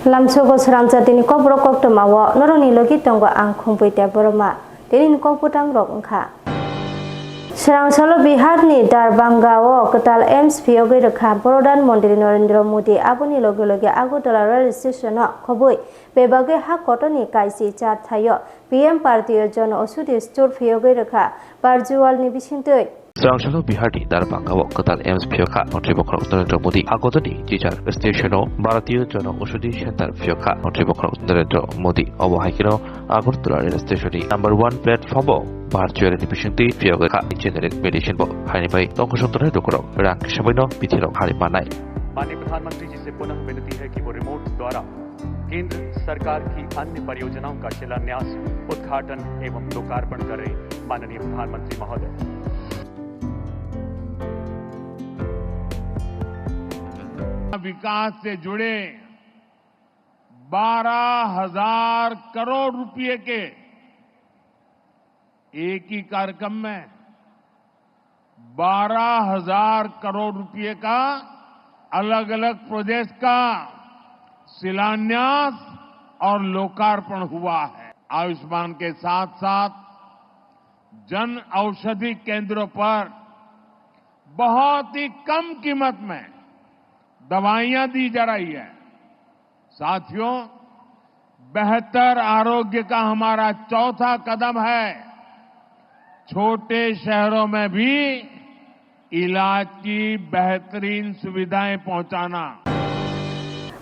Lamsogo Swrangchati Kokborok Koktwma noroni logi tongo ang khungpoita boroma tini kokputang rok ongkha. Swrangchalo Biharni Darbangao Ketal Ems Pioge Rekha Borodan Mondri Narendra Modi aboni logi Agartala Rail Station khoboi bebage ha kotoni kaisi char thayo PM Party jon osudi store Pioge Rekha Barjual ni bisintoi Swrangchalo Biharni Darbangao Ketal Ems Pioge Kokborok Narendra Modi Agotoni Jijar Station Bharatiyo jon osudi center Pioge Kokborok Narendra Modi obohaikino Agartala Rail Station number 1 platform Virtual Division Pioge Generic Medicine Hanibai Tongkosotore Dokorok Rang Shabino Pitiro Harimanai माननीय प्रधानमंत्री जी से पुनः विनती है कि वो remote द्वारा केंद्र सरकार की अन्य परियोजनाओं का शिलान्यास उद्घाटन एवं लोकार्पण करें। माननीय प्रधानमंत्री महोदय। विकास से जुड़े 12,000 करोड़ रुपए के एक ही कार्यक्रम में 12,000 करोड़ रुपए का अलग अलग प्रोजेक्ट का शिलान्यास और लोकार्पण हुआ है। आयुष्मान के साथ साथ जन औषधि केंद्रों पर बहुत ही कम कीमत में दवाइयां दी जा रही है। साथियों, बेहतर आरोग्य का हमारा चौथा कदम है छोटे शहरों में भी इलाज की बेहतरीन सुविधाएं पहुंचाना।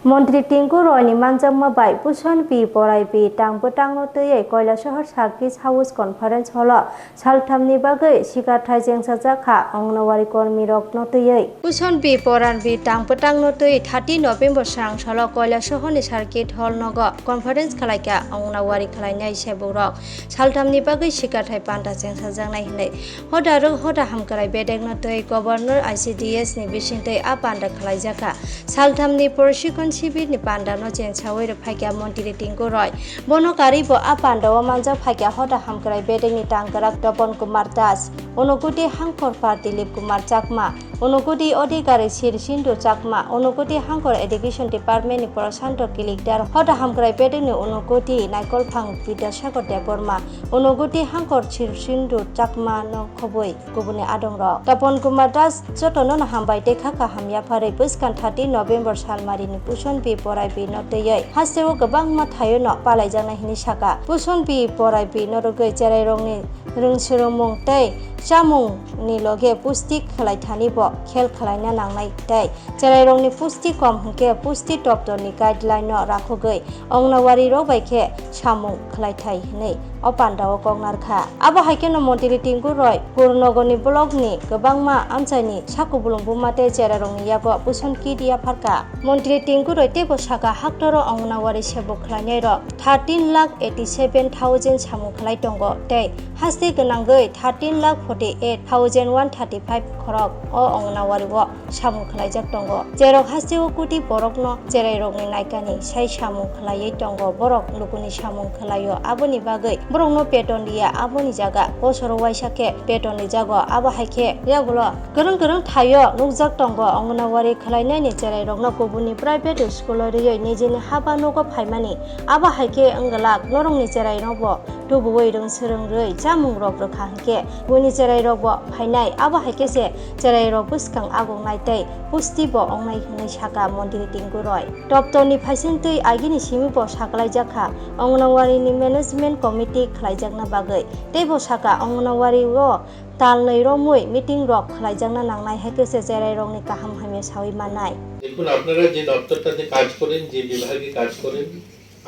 Montri Tingku Roni Manjama Bai Pushon Pi Porai Pi Tang Putang Notoye Koila Shahar Sarkis House Conference Hall Saltamni Bagai Shika Taijeng Sajaka Ongnawari Kormirok Notoye Pushon Pi Poran Pi Tang Putang Notoye 13 November Swrangchalo Koila Shahoni Circuit Hall Nogo Conference Kalaika Ongnawari Kalaina Seborok Saltamni Bagai Shika Tai Panta Jeng Sajang Nai Hne Hodaruk Hoda Hamkarai Bedek Notoye Governor ICDS ni Bisinte Apanda Kalaijaka Saltamni Porshikon Sibit ni Pandano Jen Chawe Phakya Montri Tingku Roy Bono Karibo Apandawa Manja Phakya Hoda Hamkarai Bedek ni Tangkarak Topon Kumar Das Unakoti Hangkor Party Lip Kumar Chakma Unakoti Odikari Sirsindu Chakma Unakoti Hangkor Education Department ni Porosanto Kilikdar Hoda Hamkarai Bedek ni Unakoti Naikol Phang Vidashago Deborma Unakoti Hangkor Sirsindu Chakma no Khoboi Gubuni Adongro Topon Kumar Das Jotono Hambai Dekha Hamya Phare Puskan 13 November Salmari ni Pushon Pi Porai Pi Notoye Haseo Gabang Mathayo no Palaijana Hini Shaka Pushon Pi Porai Pi Norogoi Cherai Rongni Rungsurumung Tei Chamung ni loge Pusti Khalai Thani Bo Khel Khalaina Nangnai Tei Cherai Rongni Pusti Kom Hke Pusti Top to ni guideline no Rakhogoi Ongnawari Ro Bai Khe Chamung Khalai Thai Nei Opandawa Kongnar Kha Abo Haike no Montri Tingku Roy Purnogoni Blog ni Gabangma Amchani Sakubulung Bumate Cherai Rongni Yago Pushon Ki Dia Pharka Montri Tingku Roy Tebo Saka Haktoro Ongnawari Sebo Khlainai ro 13,87,000 Chamung Khalai Tongo Tei Hasti Ganangoi 13,48,135 Khorok O Ongnawari wo Chamung Khlaijak Tongo Jerok Hasti Kuti Borok no Cherai Rongni Naikani Sai Chamung Khlaiye Tongo Borok Lukuni Chamung Khlaio Aboni Bagai Borok no Peton dia Aboni Jaga Bosoro Waisake Peton ni Jago Abo Haike Yagulo Gereng Thayo Nukjak Tongo Ongnawari Khlainai ni Cherai Rongno Kubuni Private School Riyo Nijini Haba Nogo Phaimani Abo Haike Angalak Norong ni Cherai Robo Tubuwei Rong Sereng Roi Chamung Rok Rakha Hke Buni Cherai Robo Phainai Abo Haike se Cherai Ro Buskang Agong Naitei Pusti Bo Ongnai Hne Shaka Montri Tingku Roy Toptoni Phaisintui Agini Simi Bo Saklai Jakha Ongnawari ni Management Committee Khlaijakna Bagai Tebo Saka Ongnawari wo Talnei Romui Meeting Rock Khlaijakna Nangnai Haike se Cherai Rongni Kaham Hamya Sawi Manai দেখুন আপনারা যে দপ্তরটাতে কাজ করেন যে বিভাগে কাজ করেন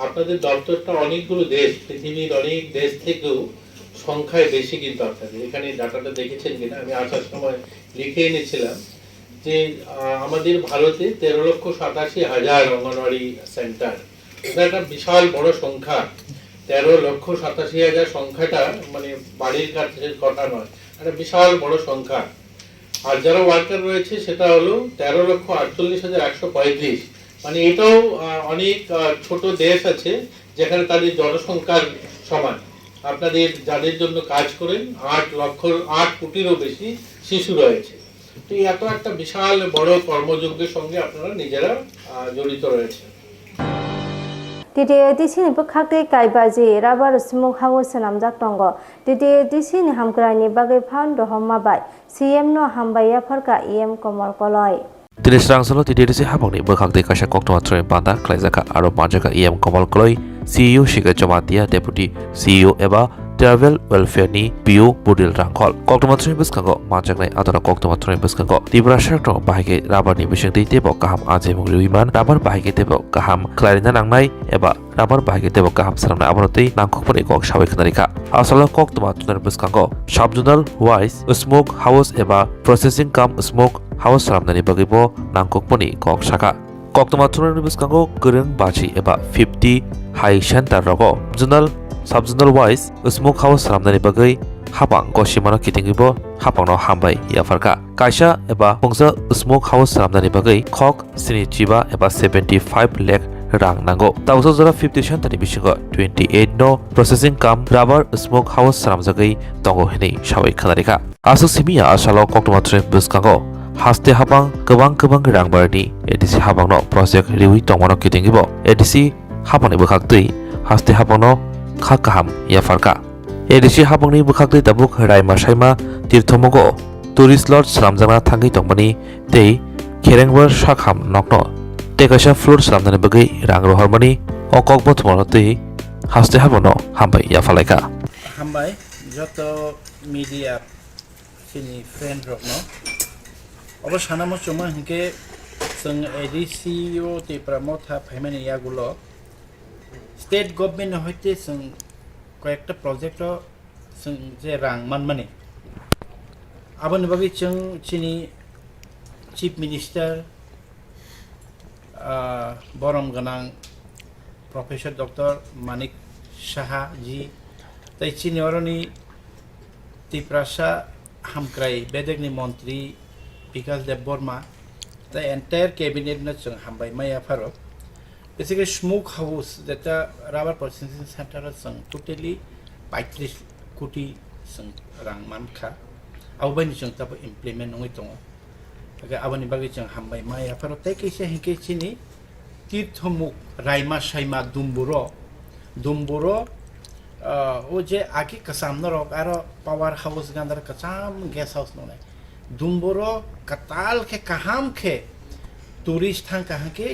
আপনাদের দপ্তরটা অনেকগুলো দেশ পৃথিবীর অনেক দেশ থেকেও সংখ্যায় বেশি কিন্তু আপনাদের এখানে ডাটাটা দেখেছেন কিনা আমি আসার সময় লিখে এনেছিলাম যে আমাদের ভারতে 13,87,000 অঙ্গনওয়াড়ি সেন্টার এটা একটা বিশাল বড় সংখ্যা 13,87,000 সংখ্যাটা মানে বাড়ির কাছের কথা নয় এটা বিশাল বড় সংখ্যা আর যারা ওয়ার্কার রয়েছে সেটা হলো 13,48,135 মানে এটাও অনেক ছোট দেশ আছে যেখানে তাদের জনসংখ্যার সমান আপনাদের যাদের জন্য কাজ করেন 8 কোটিরও বেশি শিশু রয়েছে তো এত একটা বিশাল বড় কর্মযজ্ঞের সঙ্গে আপনারা নিজেরা জড়িত রয়েছে TDADC ni bukhakte kaibaji rabar smoke house namjak tongo TDADC ni hamkrani bagai phan dohoma bai CM no hambaya pharka EM Komor Koloi Tini Swrangchati TDADC habangni bukhakte kaisa Koktwma 13.11 klaijaka aro manjaka EM Komor Koloi CEO Shiga Jomatia Deputy CEO eba Travel Welfare ni PO Budil Rangkol Koktwma 13 biskango manjaknai adara Koktwma 13 biskango Tibra Shakto bahige rabar ni bisingti tebo kaham ajemung riwiman rabar bahige tebo kaham klarina nangnai eba rabar bahige tebo kaham saramnai aborotei nangkokpani kok sabai khnarika asalo Koktwma 13 biskango subzonal wise smoke house eba processing cum smoke house saramnani bagibo nangkokpani kok saka Koktwma 13 biskango gereng bachi eba 50 high center rogo subzonal wise smoke house saramnani bagai hapang gosimano kitingibo hapangno hambai yafarka kaisa eba pungsa smoke house saramnani bagai khok sini chiba eba 75 lakh rang nango tauso jora 50 center ni bisingo 28 no processing cum rubber smoke house saramjagai tongo hini sabai khanarika asu simia asalo Koktwma 13 biskango haste habang kebang rang barni ADC habangno project riwi tongmano kitingibo ADC habangni bukhaktai haste habangno khakaham yafarka ADC habangni bukhaktai tabuk raima saima tirthomogo tourist lodge salamjana thangi tongmani tei kherengbar sakham nokno tekaisa floor salamjani bagai rang rohormani okokbo thomano tei haste habangno hambai yafalaika hambai joto media sini friend rokno obo sanamo chuma hinke sing ADC o te pramotha phaimani yagulo state government hoite sing কয়েকটা project যে রাং মানমানে আবন বাগি চং চিনি chief minister বরম গনাং professor doctor Manik Saha জি তাই চিনি অরনি ত্রিপ্রাসা হামক্রাই বেদেগনি মন্ত্রী বিকাশ দেব বর্মা তাই entire cabinet না চং হামবাই মায়া Faro Basically, smoke house that rubber processing center is totally 35 koti rang manka. Awan jeng tapi implement ngai tongo. Agar awan ibagi jeng hambai maya. Pero tak kisah hingga sini tirthomuk raima saima dumburo oje aki kasam narok aro power house gandar kasam gas house nona. Dumburo katal ke kaham ke tourist thang kahang ke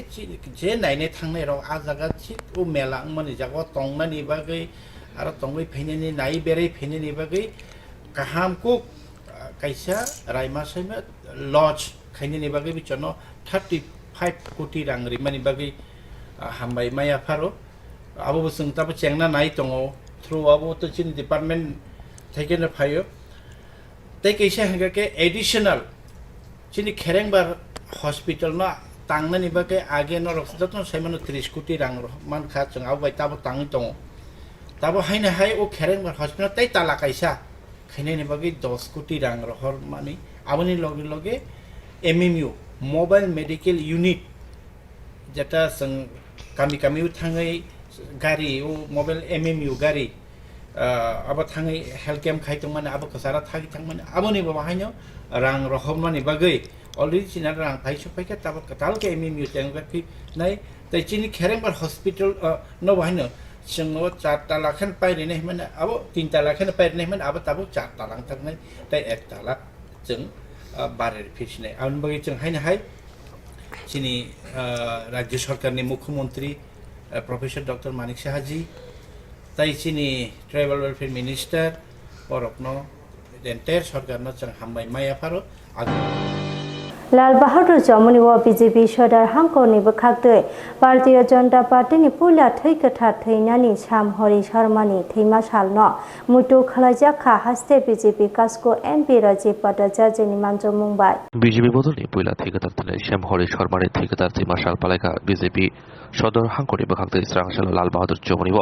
je naine thangnai rok a jaga chit o mela mani jaga tongnani bagai aro tongbai phainani nai berai phainani bagai kaham ko kaisa raima saima lodge khainani bagai bichano 35 koti rang rimani bagai hambai maya pharo abo busung tabu chengna nai tongo through abo to chin department thekena phayo tai kaisa hanga ke additional chini kherengbar hospital na tangna ni bagai age no roksaton saimano 30 koti rang man kha chang au bai tabo tangi tong tabo haina hai o khereng bar hospital tai tala kaisa khaine ni bagai 10 koti rang rohor mani aboni loge MMU mobile medical unit jeta sang kami thangai gari o mobile MMU gari aba thangai health camp khai tong mane abo kasara thagi thang mane aboni ba haino rang rohor mani bagai already china rang phai chupai ka tab katal ke MMU tenggapi nai tai chini kherengbar hospital no bahino chingno 4 tala khan pai ne man abo 3 tala khan pai ne man abo tabu 4 talang thang nai tai 1 tala ching barer phis ne aun bagi ching haina hai chini rajya sarkar ni mukhyamantri professor dr manik sahaji tai chini travel welfare minister porokno entire sarkar no chang hambai maya pharo Lal Bahadur जमुनी व BJP सदर हांखौनि बोखाक्दै भारतीय जनता पार्टीनि पुला थैकथा थैनानि साम हरि शर्मानि थैमा सालनो मुटु खलायजाखा हास्ते BJP Cosco MP Rajiv भट्टाचार्यनि मानजो मुंबाय BJP बदलनि पुला थैकथा थैनाय साम हरि शर्मानि थैकथा थैमा साल पालायका बीजेपी सदर हांखौनि बोखाक्दै स्रांसाल लाल बहादुर जमुनी व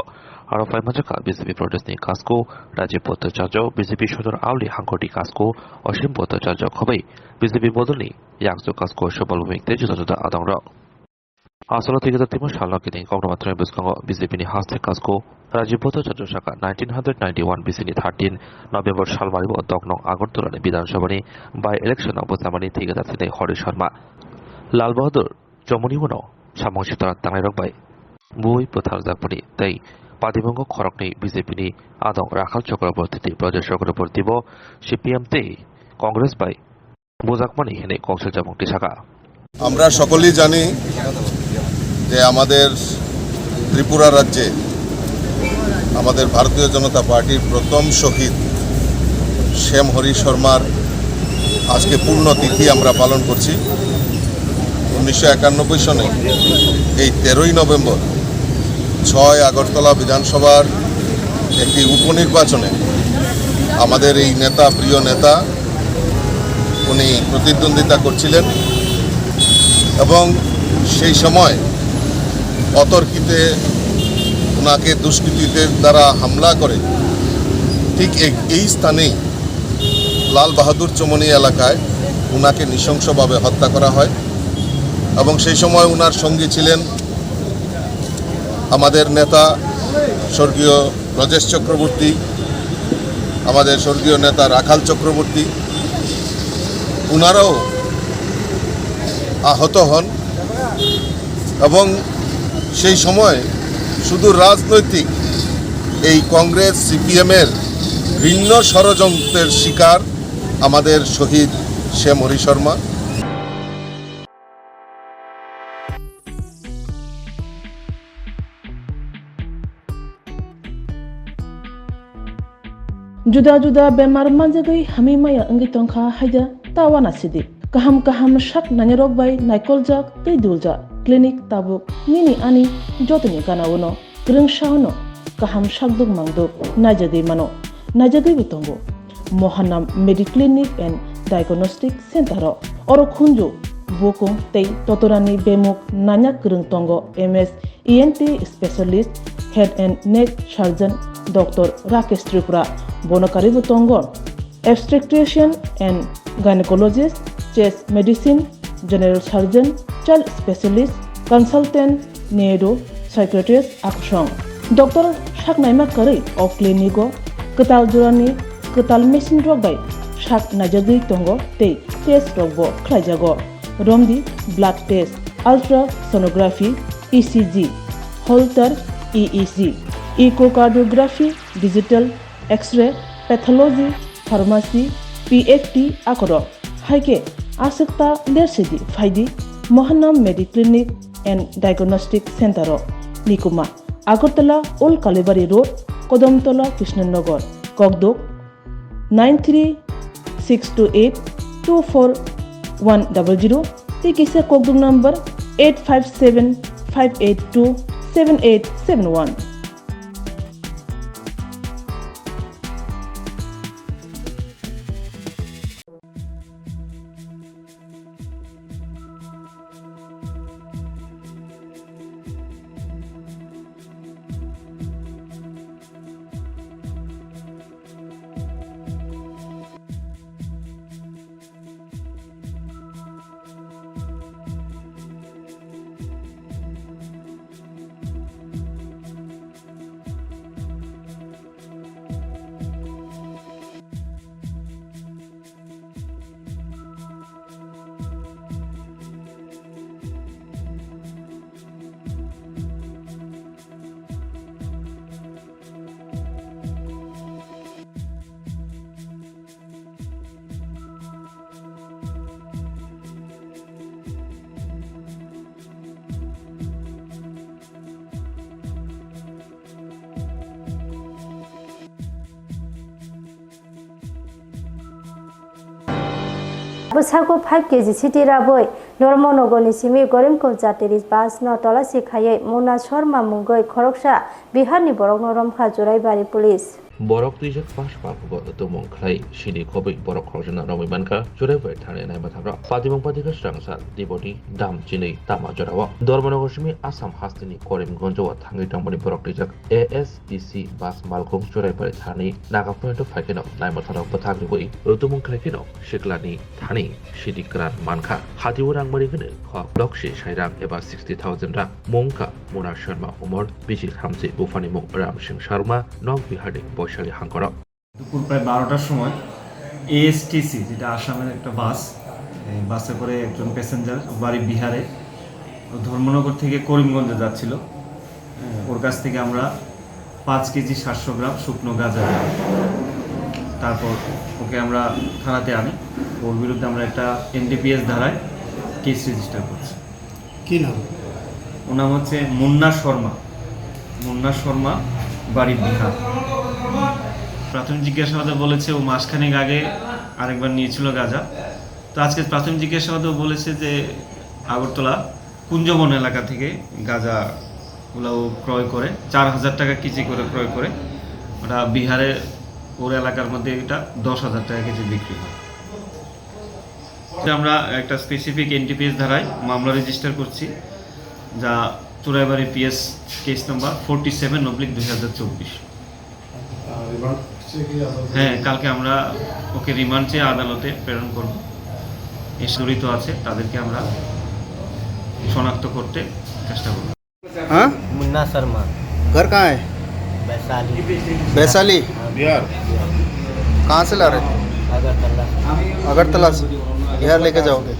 आरो फाइमाजाखा बीजेपी प्रदेशनि कास्को राजीव भट्टाचार्य बीजेपी सदर आवली हांखौनि कास्को असीम भट्टाचार्य खबै बीजेपी बदलनि याक्सो कास्को सबल भूमिकते जुदा आदंग आसलो थैकथा थैमा सालनो किदिं Koktwma 13 biskango बीजेपीनि हास्ते कास्को राजीव भट्टाचार्य शाखा 1991 बिसिनि 13 नभेम्बर सालमारिबो दकनं आगरतलानि विधानसभानि बाय इलेक्शन अबसामानि थैकथा थैनाय हरि शर्मा लाल बहादुर जमुनी उनाव सामंसितरा तांनाय रकबाय buy puthal jakmani tei patibongo khorokni BJP-ni adong Rakhal Chakraborty Pradesh Chakraborty bo CPM tei Congress bai bujakmani hene kokse jamongti saka আমরা সকলেই জানি যে আমাদের ত্রিপুরা রাজ্যে আমাদের ভারতীয় জনতা পার্টির প্রথম শহীদ শ্যাম হরি শর্মার আজকে পূর্ণতিথি আমরা পালন করছি। 1991 সনে এই 13ই নভেম্বর 6 আগরতলা বিধানসভার একটি উপনির্বাচনে আমাদের এই নেতা, প্রিয় নেতা, উনি প্রতিদ্বন্দ্বিতা করছিলেন এবং সেই সময় অতর্কিতে ওনাকে দুষ্কৃতীদের দ্বারা হামলা করে ঠিক এই স্থানেই লাল বাহাদুর চমনি এলাকায় ওনাকে নৃশংসভাবে হত্যা করা হয় এবং সেই সময় ওনার সঙ্গী ছিলেন আমাদের নেতা স্বর্গীয় ব্রজেশ চক্রবর্তী, আমাদের স্বর্গীয় নেতা রাখাল চক্রবর্তী। ওনারাও আহত হন এবং সেই সময় শুধু রাজনৈতিক এই কংগ্রেস সিপিএমের ভিন্ন ষড়যন্ত্রের শিকার আমাদের শহীদ শ্যাম Hari Sharma. Juda-juda bemar manjagai hamimaya anggi tongkha haida tawana sidi kaham shak nanyarok bai naikolja tei dulja klinik tabuk nini ani jotoni ganawono grengshauno kaham shakduk mangduk najadei bitongo Mohanam Mediclinic and Diagnostic Center oro khunju bokong tei totorani bemuk nanyak greng tongo MS ENT specialist head and neck surgeon Dr. Rakesh Tripura Bonakari Butongon, obstetrician and gynecologist, chest medicine, general surgeon, child specialist, consultant, neuro, psychiatrist, aksong. Dr. Shaknaima Kari of Clinico, Ketal Jurani, Ketal Machine Rogbay, Shak Najagi Tongo, Te, Test Rogbo, Klajago, Romdi, blood test, ultrasonography, ECG, Holter, EEG, echocardiography, digital, X-ray, pathology, pharmacy, PFT, akoro. Haike, asekta lersidi faidi, Mohanam Mediclinic and Diagnostic Center, Nikuma, Agartala, Old Kalibari Road, Kodomtola, Krishnanagar, Kokdok, 93-628-24100, Tikisa Kokdok number 857-582-7871. Busago 5 kg city raboy Normonogoni simi gorim ko jatiris bas no tola sikhaye Mona Sharma mungoi khoroksa Biharni borok norom khajurai bari police Borok tijak pas papugo tumong khlai sini khobai borok khorjana romai manka jurai bai thane nai mathara patimong patika strangsa diboni dam chinei tama jorawa dormanogo simi Assam hastini korimgonjo thangai tangmani borok tijak ASTC bas malkong jurai bai thane naga point faikeno nai mathara pathagri boi tumong khlaikeno shiklani thani sidikran manka hatiurang mari gene kha lokshi sairang eba 60000 ra mongka Mona Sharma umor bisi hamse bufani mong Ram Singh Sharma Nong Bihari Vaishali হাঙ্কর দুপুর প্রায় 12টার সময় ASTC যেটা আসামের একটা বাস এই বাসে করে একজন প্যাসেঞ্জার বাড়ি বিহারে ধর্মনগর থেকে করিমগঞ্জে যাচ্ছিল ওর কাছ থেকে আমরা 5 কেজি 700 গ্রাম শুকনো গাঁজা পাই। তারপর ওকে আমরা থানাতে আনি। ওর বিরুদ্ধে আমরা একটা NDPS ধারায় কেস রেজিস্টার করছি। কি নাম? ওর নাম হচ্ছে মুন্না শর্মা, বাড়ি বিহার। প্রাথমিক জিজ্ঞাসাবাদে বলেছে ও মাসখানেক আগে আরেকবার নিয়েছিল গাঁজা। তো আজকে প্রাথমিক জিজ্ঞাসাবাদেও বলেছে যে আগরতলা কুঞ্জবন এলাকা থেকে গাঁজাগুলো ও ক্রয় করে 4000 টাকা কেজি করে ক্রয় করে, ওটা বিহারে ওর এলাকার মধ্যে এটা 10,000 টাকা কেজি বিক্রি হয়। আমরা একটা স্পেসিফিক NDPS ধারায় মামলা রেজিস্টার করছি, যা চুরাইবাড়ি PS কেস নাম্বার 47/2024। হ্যাঁ, কালকে আমরা ওকে রিমান্ড চেয়ে আদালতে প্রেরণ করব। এ জড়িত আছে তাদেরকে আমরা শনাক্ত করতে চেষ্টা करब। हाँ? मुन्ना शर्मा, घर कहाँ है? वैशाली, वैशाली बिहार। कहाँ से ला रहे थे? अगरतला, अगरतला से बिहार लेके जाओगे?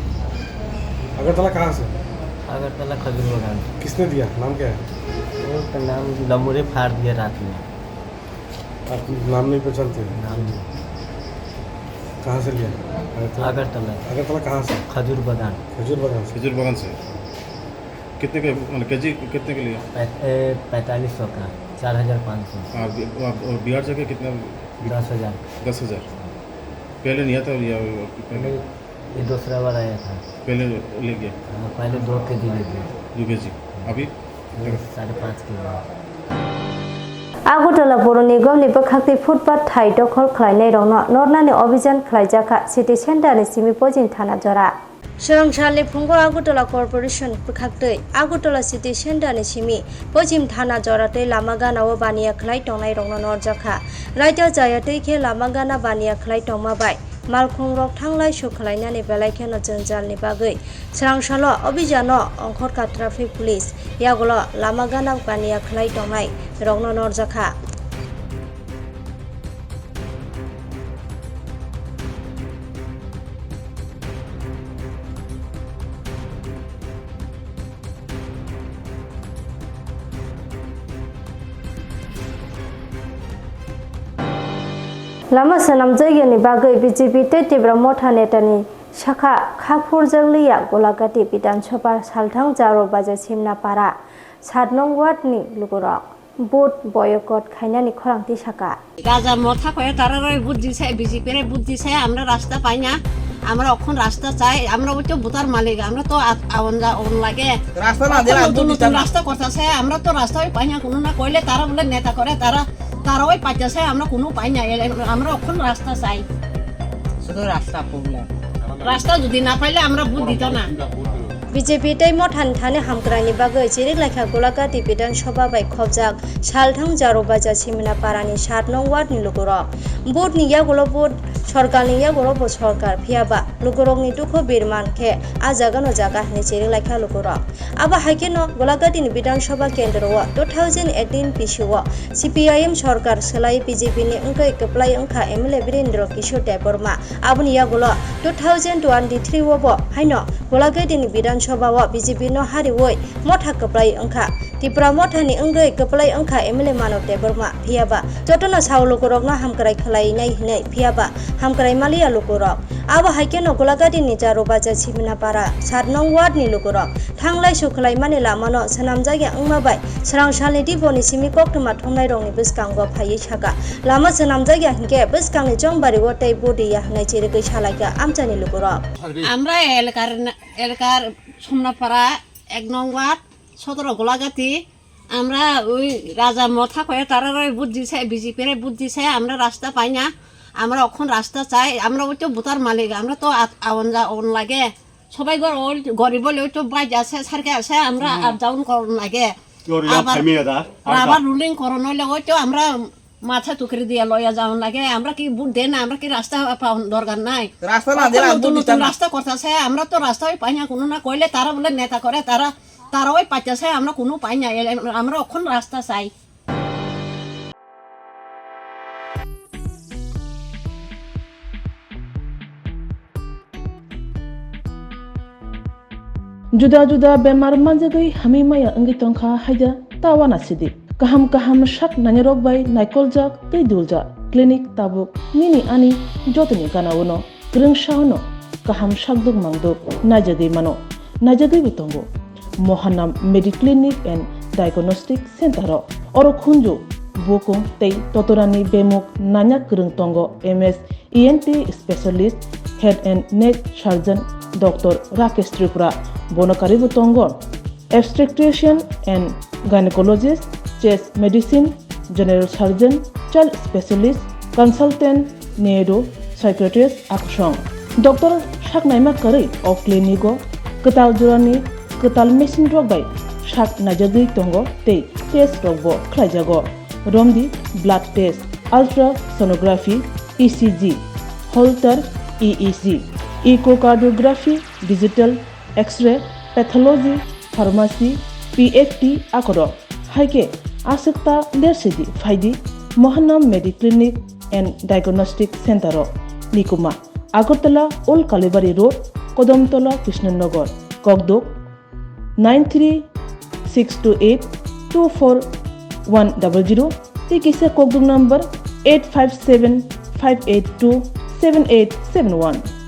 अगरतला कहाँ से? अगरतला खजूर बागान। किसने दिया? नाम क्या है? उसका नाम लमुरे फाड़ दिया रात में। आप नाम नहीं पहचानते? नाम नहीं। कहाँ से लिया? अगरतला। अगरतला कहाँ से? खजूर बागान। खजूर बागान से। खजूर बागान से कितने के मतलब केजी कितने के लिए? 4500 का, 4500। और बिहार जाके कितना? 10,000। 10,000 पहले नहीं आता या ये दूसरा बार आया था। पहले ले गया? हाँ, पहले 2 केजी ले गया, 2 केजी। अभी 5.5 किलो। আগরতলা পৌর নিগমनि बखाक्ति फुटपाथ थाइ दखल खालायनाय रंनो नरनानि अभियान खालायजाखा सिटी सेन्टारनि सिमि पजिं थाना जरा Swrangchati Kokborok Koktwma Corporation bखाक्ति আগরতলা सिटी सेन्टारनि सिमि पजिं थाना जरातै लामा गानाव बानिया खालाय तंनाय रंनो नरजाखा रायता जायातै खे लामा गाना बानिया खालाय तंमाबाय मालखंरक थांलाय सुखालायनानै बेलायखेनो जंजालनि बागै Swrangchati अभियानो अंखरका ट्राफिक पुलिस यागलो लामा गाना बानिया खालाय तंनाय रंनो नरजाखा लामा सनाम जायगानि बागै BJP तीव्र मथा नेतानि शाखा खाखुरजोंलिया गलाघाटी विधानसभा सालथां जारो बाजा सिमनापारा 7 नं वार्डनि लुगुरक बुथ बयकट खायनानि खरांथि शाखा রাজা মথা কয়ে তারা বুথ দিছে BJP রে বুথ দিছে আমরা রাস্তা পাই না আমরা এখন রাস্তা চাই আমরা ওই তো বুতার মালিক আমরা তো অন লাগে রাস্তা না দিলে নতুন রাস্তা করতেছে আমরা তো রাস্তাই পাই না কোনো না কইলে তারা বলে নেতা করে তারা ওই পাইতেছে আমরা কোনো পাই না আমরা এখন রাস্তা চাই শুধু রাস্তা প্রবলেম রাস্তা যদি না পাইলে আমরা বুথ দিত না BJP tei mothan thane hamkrani bagai chirik lakha golagati विधानसभा bai khobjak salthang jaro baja simna parani 7 nong ward ni lugurok bot ni yagolo bot सरकार ni yagolo bot सरकार phiaba lugurok ni dukho birman khe ajaga no jaga ni chirik lakha lugurok aba haike no golagati ni विधानसभा केन्द्र wa 2018 PCO CPIM सरकार selai BJP ni engkai keplai engkha MLA Birendra Kishore Deborma abuni yagolo 2023 wo bo haino golagati ni विधानसभा wa BJP no hari woi motha keplai engkha tipra motha ni engkai keplai engkha MLA Manav Deborma phiaba jotona saw lugurok no hamkrai khlai nai hinai phiaba hamkrai malia lugurok aba haike no golagati ni jaro baja simna para 7 nong ward ni lugurok thanglai sukhlai mani lama no sanam jagya angma bai Swrangchati diponi simi Koktwma thongnai rong ni biskango phaiye chaka lama sanam jagya hingke biskang ni jongbari wotei bodiya hanai chirigoi salaika amchani lugurok আমরা এলাকার সোমনাপাড়া 1 নং word 17 Golaghati আমরা ওই রাজা মথা কয়ে তারা booth দিছে BJP রে বুথ দিছে আমরা রাস্তা পাই না আমরা এখন রাস্তা চাই আমরা ওই তো বুতার মালিক আমরা তো অন লাগে সবাই গরিব ওই তো বাইজ আছে সরকার আছে আমরা আপ ডাউন করন লাগে আবার রুলিং করন হইলে ওই তো আমরা মাথা টুকরি দিয়ে লয়া যাওন লাগে আমরা কি বুট দেন না আমরা কি রাস্তা পাওয়ার দরকার নাই রাস্তা না দিলে নতুন রাস্তা করতেছে আমরা তো রাস্তাই পাই না কোনো না কইলে তারা বলে নেতা করে তারা ওই পাইতেছে আমরা কোনো পাই না আমরা এখন রাস্তা চাই Juda-juda bemar manjagai hamimaya angitongkha haida tawana sidi kaham kaham shak nanyarok bai naikolja tei dulja clinic tabuk nini ani jotoni ganawono grengshawno kaham shakduk mangduk najagei mano najagei bitongo Mohanam Mediclinic and Diagnostic Center oro khunju bokung tei totorani bemuk nanya krung tongo MS ENT specialist head and neck surgeon Dr. Rakesh Tripura bonokari butongo obstetrician and gynecologist chest medicine general surgeon child specialist consultant neuro psychiatrist aksong Dr. Shaknaima Kari of Clinico Ketal Jurani Ketal Machine Drug by Shak Najagui Tongo Te Test Rogbo Klajago Romdi Blood Test Ultrasonography ECG Holter EEG Echocardiography Digital X-ray Pathology Pharmacy PFT Akoro Haike Asekta Lersidi Faidi Mohanam Mediclinic and Diagnostic Center Nikuma Agartala Old Kalibari Road Kodomtola Krishnanagar Kokdok 93-628-24100 Tikisa Kokdok number 857-582-7871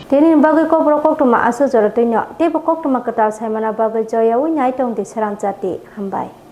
Tinin bagai Kokborok Koktwma asu jorotinyo tiba Koktwma ketal saimana bagai joya winyai tong di Swrangchati hambai.